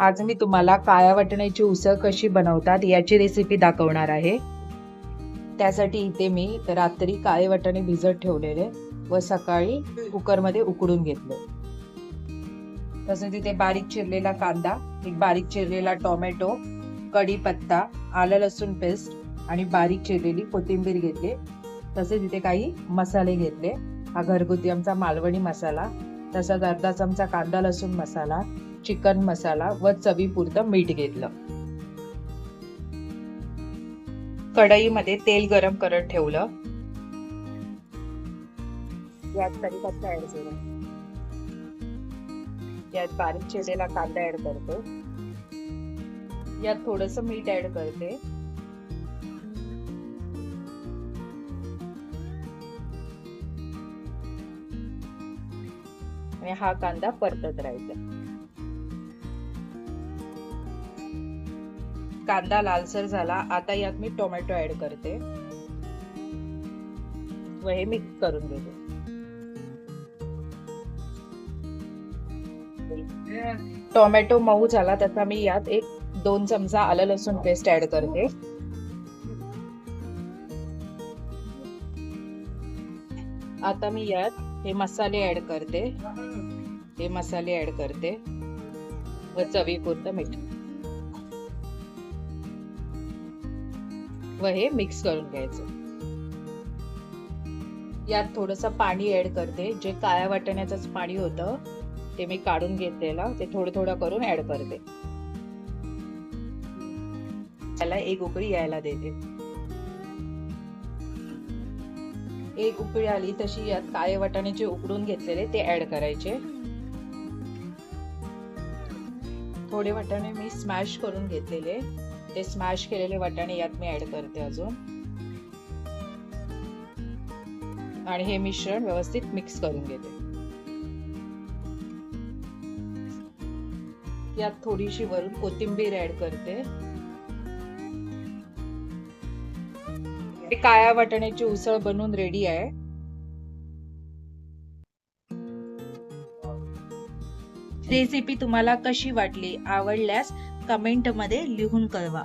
आज मी तुम्हाला काळ्या वाटाण्याची उसळ कशी बनवतात याची रेसिपी दाखवणार आहे। त्यासाठी इथे मी रात्री काळे वाटाणे भिजत ठेवलेले व सकाळी कुकरमध्ये उकडून घेतले। तसेच इथे बारीक चिरलेला कांदा, एक बारीक चिरलेला टोमॅटो, कढीपत्ता, आलं लसूण पेस्ट आणि बारीक चिरलेली कोथिंबीर घेतली। तसेच इथे काही मसाले घेतले। हा घरगुती आमचा मालवणी मसाला, तसाच अर्धा चमचा कांदा लसूण मसाला, चिकन मसाला व चवीपुरतं मीठ घेतलं। कढईमध्ये तेल गरम करत ठेवलं। यात कढीपत्ता ऍड केला, यात बारीक चिरलेला कांदा ऍड करते, यात थोडंसं मीठ ऍड करते, आणि हा कांदा परतत राहायचा। कांदा लालसर झाला, आता यात मी टोमॅटो ऍड करते व हे मिक्स करून घेते। टोमॅटो मऊ झाला त्याचा मी यात 1-2 चमचा आलं लसूण पेस्ट ऍड करते। आता मी यात हे मसाले ऍड करते, व चवीपुरतं मीठ व हे मिक्स करून घ्यायचं। यात थोडंसं पाणी ऍड करते, जे काळ्या वाटाण्याचंच पाणी होतं ते मी काढून घेतलेलं, ते थोडं थोडं करून ऍड करते। त्याला एक उकळी यायला देते। एक उकळी आली तशी यात काळे वाटाणे जे उकडून घेतलेले ते ऍड करायचे। थोडे वाटाणे मी स्मॅश करून घेतलेले, ते स्मॅश केलेले वाटाणे यात मी ऍड करते अजून, आणि हे मिश्रण व्यवस्थित मिक्स करून घेते। यात थोडीशी वरून कोथिंबीर ऍड करते। काळ्या वाटाण्याची उसळ बनवून रेडी आहे। रेसिपी तुम्हाला कशी वाटली? आवडल्यास कमेंट मध्ये लिहून कळवा।